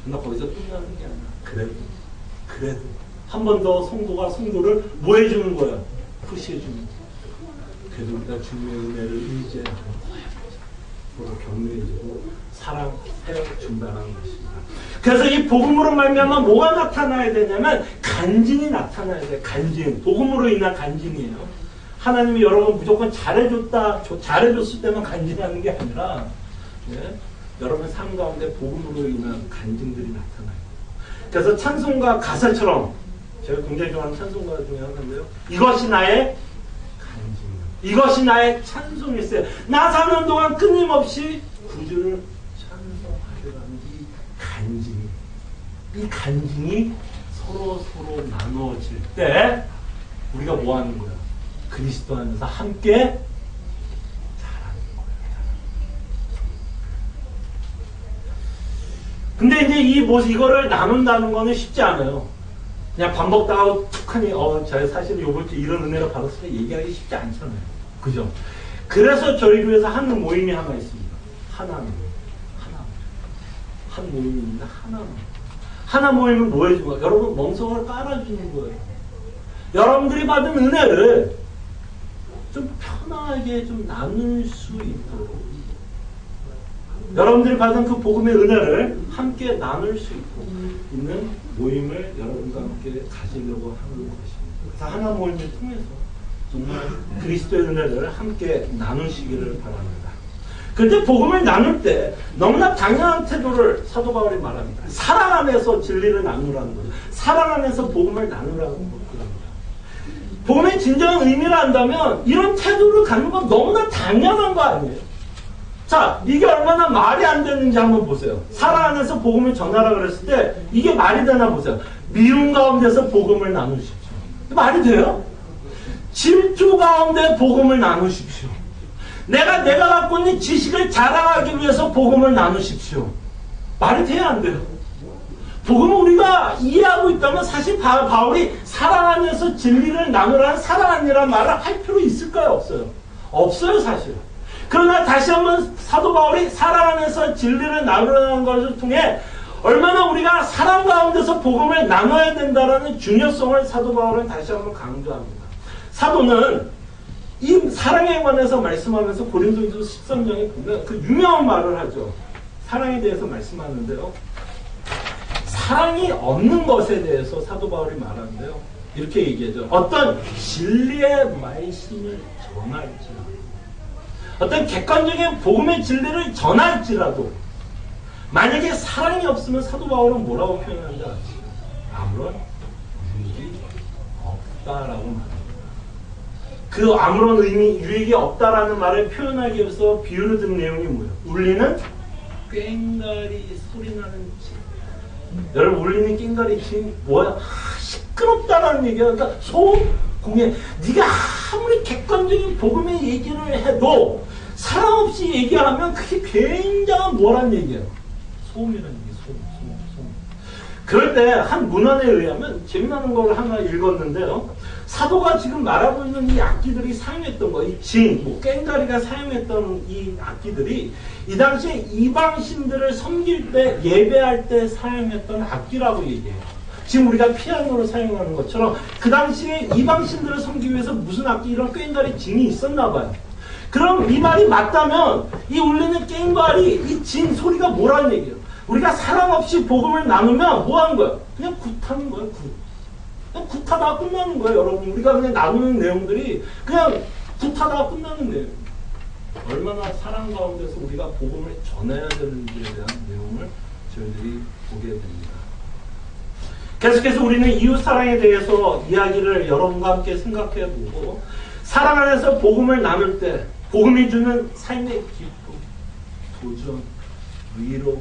그러나 거기서 끝나는 게 아니라 그래도 한 번 더 성도를 뭐 해주는 거야? 푸시해 주는 거야. 그래도 우리가 주님의 은혜를 의지하고 서로 격려해주고 사랑해준다는 것입니다. 그래서 이 복음으로 말미암아 뭐가 나타나야 되냐면 간증이 나타나야 돼요. 간증. 복음으로 인한 간증이에요. 하나님이 여러분 무조건 잘해줬을 때만 간증하는 게 아니라 여러분 삶 가운데 복음으로 인한 간증들이 나타나요. 그래서 찬송가 가사처럼 제가 굉장히 좋아하는 찬송가 중에 하나인데요. 이것이 나의 이것이 나의 찬송일세. 나 사는 동안 끊임없이 구주를 찬송하려는 이 간증이 서로 나누어질 때 우리가 뭐 하는 거야? 그리스도 안에서 함께 자라는 거예요. 근데 이제 이거를 나눈다는 거는 쉽지 않아요. 그냥 밥 먹다가 툭하니 제가 사실 요번 주 이런 은혜를 받았을 때 얘기하기 쉽지 않잖아요. 그죠? 그래서 저희 교회에서 하는 모임이 하나 있습니다. 한 모임입니다. 하나 모임은 뭐 해준 거예요? 여러분 멍석을 깔아주는 거예요. 여러분들이 받은 은혜를 좀 편하게 좀 나눌 수 있도록 여러분들이 받은 그 복음의 은혜를 함께 나눌 수 있는 모임을 여러분과 함께 가지려고 하는 것입니다. 그래서 하나 모임을 통해서 정말 그리스도의 은혜를 함께 나누시기를 바랍니다. 그런데 복음을 나눌 때 너무나 당연한 태도를 사도 바울이 말합니다. 사랑 안에서 진리를 나누라는 거죠. 사랑 안에서 복음을 나누라는 겁니다. 복음의 진정한 의미를 안다면 이런 태도를 갖는 건 너무나 당연한 거 아니에요? 자, 이게 얼마나 말이 안 되는지 한번 보세요. 사랑 안에서 복음을 전하라 그랬을 때 이게 말이 되나 보세요. 미움 가운데서 복음을 나누십시오. 말이 돼요? 질투 가운데 복음을 나누십시오. 내가 갖고 있는 지식을 자랑하기 위해서 복음을 나누십시오. 말이 돼야 안 돼요? 복음을 우리가 이해하고 있다면 사실 바울이 사랑 안에서 진리를 나누라는 사랑이라는 말을 할 필요 있을까요? 없어요. 없어요, 사실. 그러나 다시 한번 사도 바울이 사랑 안에서 진리를 나누라는 것을 통해 얼마나 우리가 사랑 가운데서 복음을 나눠야 된다는 중요성을 사도 바울은 다시 한번 강조합니다. 사도는 이 사랑에 관해서 말씀하면서 고린도전서 13장에 보면 그 유명한 말을 하죠. 사랑에 대해서 말씀하는데요. 사랑이 없는 것에 대해서 사도 바울이 말하는데요. 이렇게 얘기하죠. 어떤 진리의 말씀을 전할지라도 어떤 객관적인 복음의 진리를 전할지라도 만약에 사랑이 없으면 사도 바울은 뭐라고 표현하는지 아시죠? 아무런 유익이 없다라고 말합니다. 그 아무런 유익이 없다라는 말을 표현하기 위해서 비유를 든 내용이 뭐예요? 울리는 꽹과리 소리 나는 집. 여러분 울리는 꽹과리 집 뭐야? 시끄럽다라는 얘기야. 그러니까 소음 공해. 네가 아무리 객관적인 복음의 얘기를 해도 사랑 없이 얘기하면 그게 굉장한 뭐란 얘기예요? 소음이라는 얘기. 소음. 그럴 때 한 문헌에 의하면 재미나는 걸 하나 읽었는데요. 사도가 지금 말하고 있는 이 악기들이 사용했던 거, 이 진, 꽹과리가 사용했던 이 악기들이 이 당시에 이방신들을 섬길 때, 예배할 때 사용했던 악기라고 얘기해요. 지금 우리가 피아노를 사용하는 것처럼 그 당시에 이방신들을 섬기기 위해서 무슨 악기, 이런 꽹과리, 진이 있었나 봐요. 그럼 이 말이 맞다면 이 울리는 꽹과리, 이 진 소리가 뭐라는 얘기예요? 우리가 사랑 없이 복음을 나누면 뭐 하는 거예요? 그냥 굿하는 거예요, 굿. 그냥 굿하다가 끝나는 거예요, 여러분. 우리가 그냥 나누는 내용들이 그냥 굿하다가 끝나는 내용. 얼마나 사랑 가운데서 우리가 복음을 전해야 되는지에 대한 내용을 저희들이 보게 됩니다. 계속해서 우리는 이웃사랑에 대해서 이야기를 여러분과 함께 생각해 보고, 사랑 안에서 복음을 나눌 때 복음이 주는 삶의 기쁨, 도전, 위로,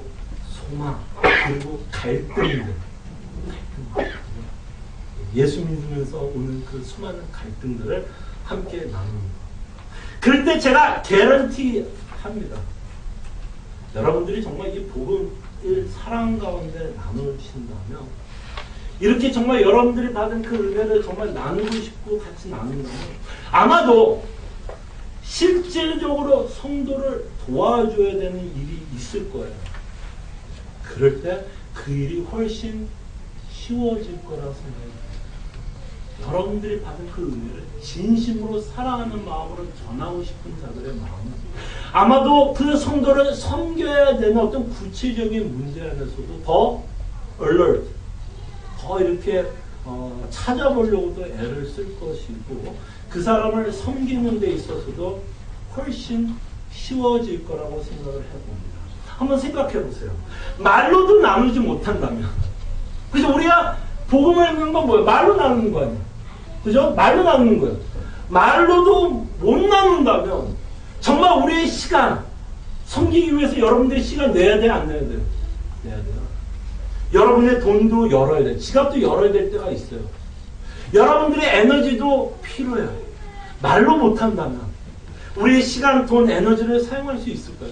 소망, 그리고 갈등들. 예수 믿으면서 오는 그 수많은 갈등들을 함께 나눕니다. 그럴 때 제가 개런티 합니다. 여러분들이 정말 이 복음을 사랑 가운데 나누신다면, 이렇게 정말 여러분들이 받은 그 은혜를 정말 나누고 싶고 같이 나눈다면, 아마도 실질적으로 성도를 도와줘야 되는 일이 있을 거예요. 그럴 때 그 일이 훨씬 쉬워질 거라고 생각합니다. 여러분들이 받은 그 은혜를 진심으로 사랑하는 마음으로 전하고 싶은 자들의 마음은 아마도 그 성도를 섬겨야 되는 어떤 구체적인 문제 안에서도 더 alert, 더 이렇게 찾아보려고도 애를 쓸 것이고, 그 사람을 섬기는 데 있어서도 훨씬 쉬워질 거라고 생각을 해봅니다. 한번 생각해 보세요. 말로도 나누지 못한다면, 그죠? 우리가 복음을 읽는 건 뭐예요? 말로 나누는 거 아니에요? 그죠? 말로 나누는 거예요. 말로도 못 나눈다면 정말 우리의 시간, 섬기기 위해서 여러분들이 시간 내야 돼요? 안 내야 돼요? 내야 돼요. 여러분의 돈도 열어야 돼요. 지갑도 열어야 될 때가 있어요. 여러분들의 에너지도 필요해요. 말로 못한다면 우리의 시간, 돈, 에너지를 사용할 수 있을까요?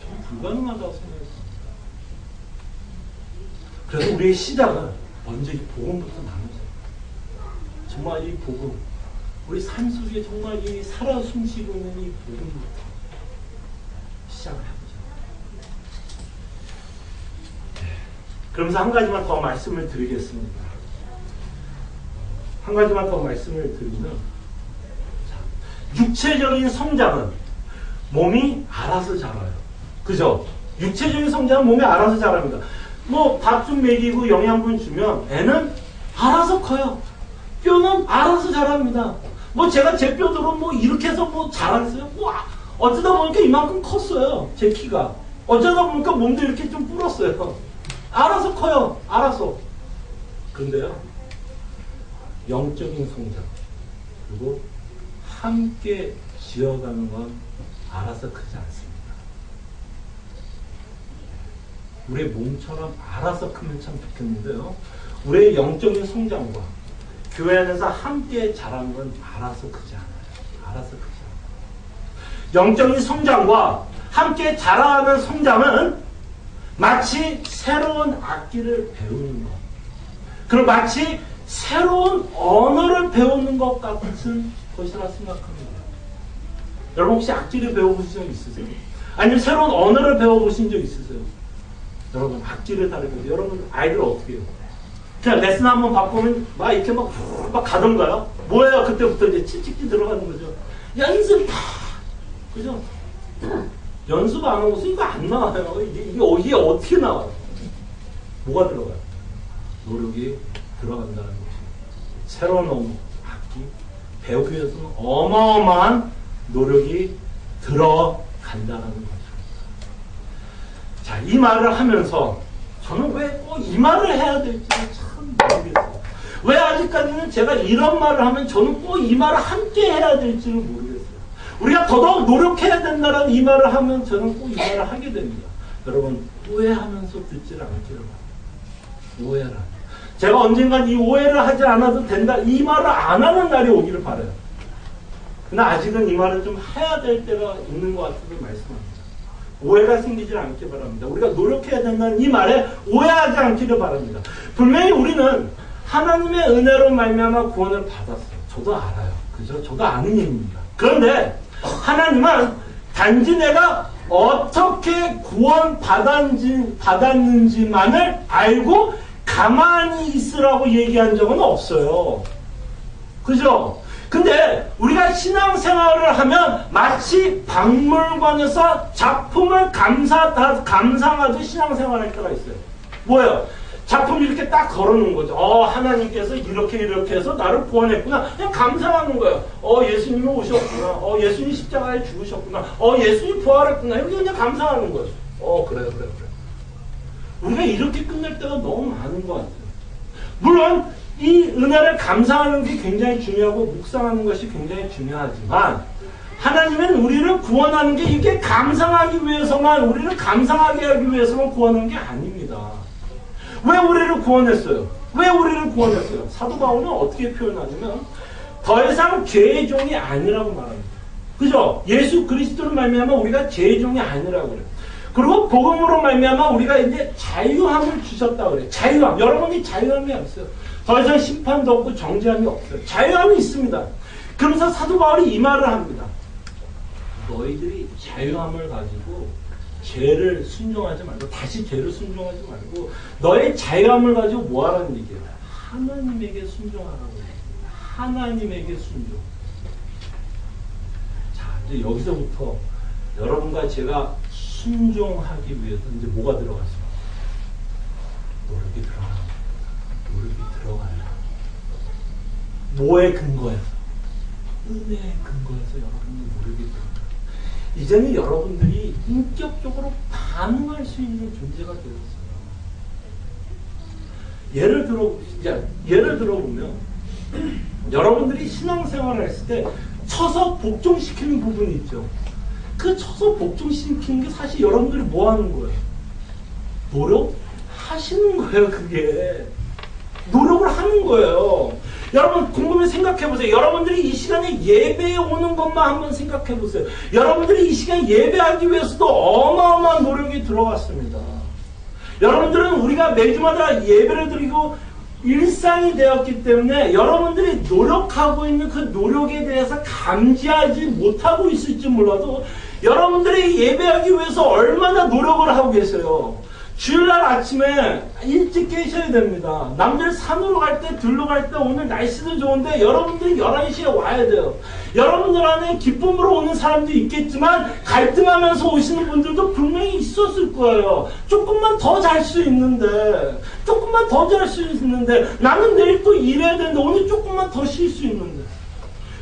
좀 불가능하다고 생각해요. 그래서 우리의 시작은 먼저 이 복음부터 나누자. 정말 이 복음, 우리 삶 속에 정말 이 살아 숨쉬고 있는 이 복음부터 시작을 해보자. 그러면서 한 가지만 더 말씀을 드리겠습니다. 한 가지만 더 말씀을 드리면, 육체적인 성장은 몸이 알아서 자라요. 그죠? 육체적인 성장은 몸이 알아서 자랍니다. 뭐 밥 좀 먹이고 영양분 주면 애는 알아서 커요. 뼈는 알아서 자랍니다. 뭐 제가 제 뼈들은 뭐 이렇게 해서 뭐 자랐어요. 뭐 어쩌다 보니까 이만큼 컸어요. 제 키가. 어쩌다 보니까 몸도 이렇게 좀 불었어요. 알아서 커요. 알아서. 그런데요, 영적인 성장, 그리고 함께 지어가는 건 알아서 크지 않습니다. 우리의 몸처럼 알아서 크면 참 좋겠는데요, 우리의 영적인 성장과 교회 안에서 함께 자라는 건 알아서 크지 않아요. 알아서 크지 않아요. 영적인 성장과 함께 자라는 성장은 마치 새로운 악기를 배우는 것, 그리고 마치 새로운 언어를 배우는 것 같은 것이라 생각합니다. 여러분 혹시 악기를 배워보신 적 있으세요? 아니면 새로운 언어를 배워보신 적 있으세요? 여러분 악기를 다루면서 여러분 아이들 어떻게 해요? 그냥 레슨 한번 바꾸면 막 이렇게 막 가던가요? 뭐예요? 그때부터 이제 칙칙이 들어가는 거죠. 연습 그죠? 연습 안 하고서 이거 안 나와요. 이게 어떻게 나와요? 뭐가 들어가요? 노력이 들어간다는 거죠. 새로운 악기 배우기 위해서는 어마어마한 노력이 들어간다는 거죠. 자, 이 말을 하면서 저는 왜 꼭 이 말을 해야 될지 참 모르겠어요. 왜 아직까지는 제가 이런 말을 하면 저는 꼭 이 말을 함께 해야 될지를 모르겠어요. 우리가 더더욱 노력해야 된다는 이 말을 하면 저는 꼭 이 말을 하게 됩니다. 여러분 오해하면서 듣지를 않기를 바랍니다. 오해를. 제가 언젠간 이 오해를 하지 않아도 된다, 이 말을 안 하는 날이 오기를 바라요. 그러나 아직은 이 말을 좀 해야 될 때가 있는 것 같아서 말씀합니다. 오해가 생기지 않기 바랍니다. 우리가 노력해야 된다는 이 말에 오해하지 않기를 바랍니다. 분명히 우리는 하나님의 은혜로 말미암아 구원을 받았어요. 저도 알아요. 그죠? 저도 아는 얘기입니다. 그런데 하나님은 단지 내가 어떻게 구원 받았는지만을 알고 가만히 있으라고 얘기한 적은 없어요. 그죠? 근데 우리가 신앙생활을 하면 마치 박물관에서 작품을 감상하듯 신앙생활할 때가 있어요. 뭐예요? 작품 이렇게 딱 걸어놓은 거죠. 하나님께서 이렇게 해서 나를 구원했구나. 그냥 감상하는 거예요. 예수님이 오셨구나. 예수님이 십자가에 죽으셨구나. 예수님이 부활했구나. 이렇게 그냥 감상하는 거죠. 그래. 우리가 이렇게 끝낼 때가 너무 많은 것 같아요. 물론 이 은혜를 감상하는 게 굉장히 중요하고 묵상하는 것이 굉장히 중요하지만 하나님은 우리를 구원하는 게 이게 감상하기 위해서만 우리를 감상하게 하기 위해서만 구원한 게 아닙니다. 왜 우리를 구원했어요? 사도 바울은 어떻게 표현하냐면 더 이상 죄의 종이 아니라고 말합니다. 그죠? 예수 그리스도로 말미암아 우리가 죄의 종이 아니라고 그래요. 그리고 복음으로 말미암아 우리가 이제 자유함을 주셨다 그래요. 자유함. 여러분이 자유함이 없어요. 더 이상 심판도 없고 정죄함이 없어요. 자유함이 있습니다. 그러면서 사도 바울이 이 말을 합니다. 너희들이 자유함을 가지고 죄를 순종하지 말고 다시 죄를 순종하지 말고 너의 자유함을 가지고 뭐 하라는 얘기예요? 하나님에게 순종하라고 얘기해요. 하나님에게 순종. 자, 이제 여기서부터 여러분과 제가 순종하기 위해서 이제 뭐가 들어갔어요? 노력이 들어가요. 뭐에 근거해서? 은혜에 근거해서 여러분의 노력이 들어가요. 이제는 여러분들이 인격적으로 반응할 수 있는 존재가 되었어요. 예를 들어보면 여러분들이 신앙생활을 했을 때 쳐서 복종시키는 부분이 있죠. 그 쳐서 복종시키는 게 사실 여러분들이 뭐 하는 거예요? 노력하시는 거예요. 그게 노력을 하는 거예요. 여러분 곰곰이 생각해보세요. 여러분들이 이 시간에 예배에 오는 것만 한번 생각해보세요. 여러분들이 이 시간에 예배하기 위해서도 어마어마한 노력이 들어갔습니다. 여러분들은 우리가 매주마다 예배를 드리고 일상이 되었기 때문에 여러분들이 노력하고 있는 그 노력에 대해서 감지하지 못하고 있을지 몰라도 여러분들이 예배하기 위해서 얼마나 노력을 하고 계세요. 주일날 아침에 일찍 깨셔야 됩니다. 남들 산으로 갈 때, 들러 갈 때 오늘 날씨도 좋은데 여러분들이 11시에 와야 돼요. 여러분들 안에 기쁨으로 오는 사람도 있겠지만 갈등하면서 오시는 분들도 분명히 있었을 거예요. 조금만 더 잘 수 있는데 나는 내일 또 일해야 되는데 오늘 조금만 더 쉴 수 있는데.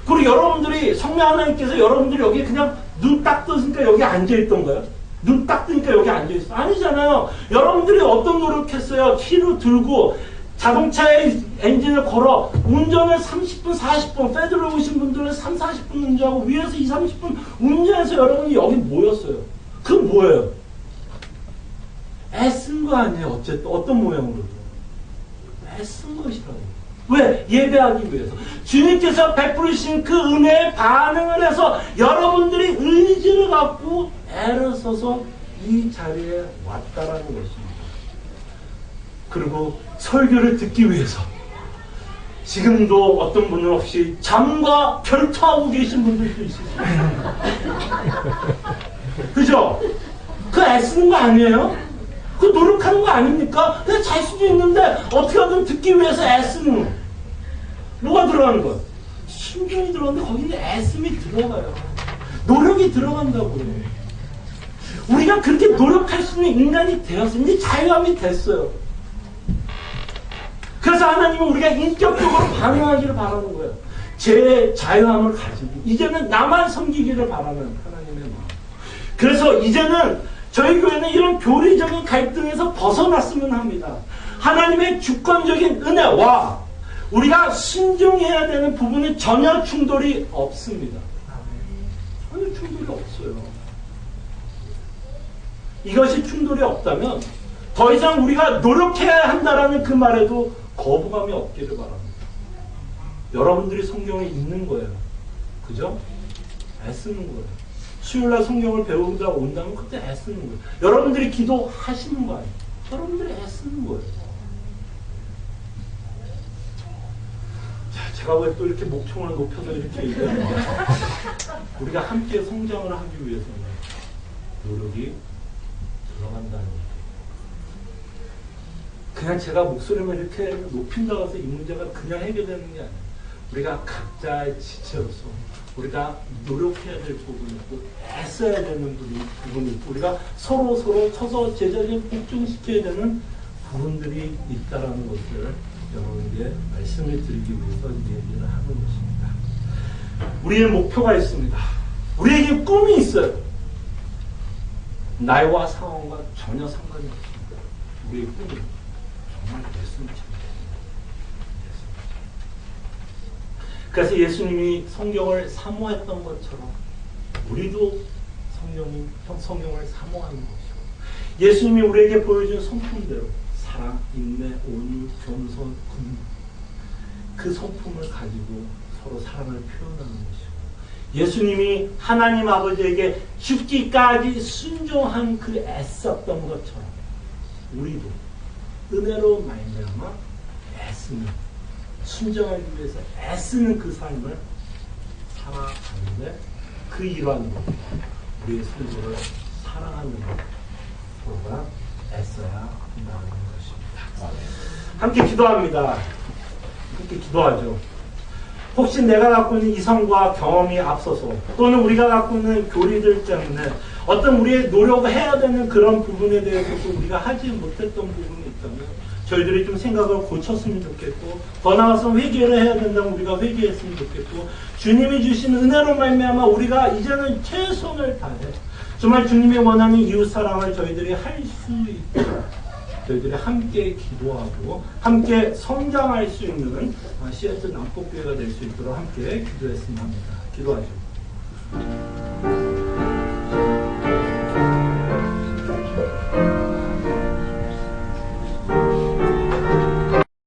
그리고 여러분들이 성령 하나님께서 여러분들이 여기 그냥 눈 딱 뜨니까 여기 앉아있던가요? 눈 딱 뜨니까 여기 앉아있어. 아니잖아요. 여러분들이 어떤 노력했어요? 키로 들고 자동차에 엔진을 걸어 운전을 30분, 40분, 페드로 오신 분들은 3, 40분 운전하고 위에서 2, 30분 운전해서 여러분이 여기 모였어요. 그 뭐예요? 애쓴 거 아니에요. 어쨌든 어떤 모양으로도 애쓴 것이라고. 왜? 예배하기 위해서. 주님께서 베푸르신 그 은혜에 반응을 해서 여러분들이 의지를 갖고 애를 써서 이 자리에 왔다라는 것입니다. 그리고 설교를 듣기 위해서 지금도 어떤 분은 혹시 잠과 결투하고 계신 분들도 있으시죠. 그죠? 그 애쓰는 거 아니에요? 그 노력하는 거 아닙니까? 그냥 잘 수도 있는데 어떻게 하든 듣기 위해서 애쓰는 거. 뭐가 들어가는 거야? 신경이 들어가는데 거기는 애씀이 들어가요. 노력이 들어간다고요. 우리가 그렇게 노력할 수 있는 인간이 되었어요. 이제 자유함이 됐어요. 그래서 하나님은 우리가 인격적으로 반응하기를 바라는 거예요. 제 자유함을 가지고 이제는 나만 섬기기를 바라는 하나님의 마음. 그래서 이제는 저희 교회는 이런 교리적인 갈등에서 벗어났으면 합니다. 하나님의 주권적인 은혜와 우리가 순종해야 되는 부분은 전혀 충돌이 없습니다. 전혀 충돌이 없어요. 이것이 충돌이 없다면 더 이상 우리가 노력해야 한다라는 그 말에도 거부감이 없기를 바랍니다. 여러분들이 성경에 있는 거예요. 그죠? 애쓰는 거예요. 수요일날 성경을 배우다 온다면 그때 애쓰는 거예요. 여러분들이 기도하시는 거 아니에요. 여러분들이 애쓰는 거예요. 자, 제가 왜 또 이렇게 목청을 높여서 이렇게 얘기하는가? 우리가 함께 성장을 하기 위해서는 노력이 들어간다는 거예요. 그냥 제가 목소리만 이렇게 높인다고 해서 이 문제가 그냥 해결되는 게 아니에요. 우리가 각자의 지체로서 우리가 노력해야 될 부분이 있고 애써야 되는 부분이 있고 우리가 서로 쳐서 제자리에 복종시켜야 되는 부분들이 있다는 것을 여러분에게 말씀을 드리기 위해서 얘기를 하는 것입니다. 우리의 목표가 있습니다. 우리에게 꿈이 있어요. 나이와 상황과 전혀 상관이 없습니다. 우리의 꿈은 정말 예수님입니다. 그래서 예수님이 성경을 사모했던 것처럼 우리도 성경을 사모하는 것이고 예수님이 우리에게 보여준 성품대로 사랑, 인내, 온유, 겸손, 긍휼 그 성품을 가지고 서로 사랑을 표현하는 것이고 예수님이 하나님 아버지에게 죽기까지 순종한 그 애썼던 것처럼 우리도 은혜로 말미암아 애쓰는 순종하기 위해서 애쓰는 그 삶을 살아가는데 그 일환으로 우리의 스스로를 사랑하는 서로가 애써야 한다는 것입니다. 함께 기도합니다. 함께 기도하죠. 혹시 내가 갖고 있는 이성과 경험이 앞서서 또는 우리가 갖고 있는 교리들 때문에 어떤 우리의 노력을 해야 되는 그런 부분에 대해서도 우리가 하지 못했던 부분이 있다면 저희들이 좀 생각을 고쳤으면 좋겠고 더 나아가서 회개를 해야 된다면 우리가 회개했으면 좋겠고 주님이 주신 은혜로 말미암아 우리가 이제는 최선을 다해 정말 주님이 원하는 이웃사랑을 저희들이 할 수 있도록 저희들이 함께 기도하고 함께 성장할 수 있는 시애틀 남북교회가 될 수 있도록 함께 기도했으면 합니다. 기도하죠.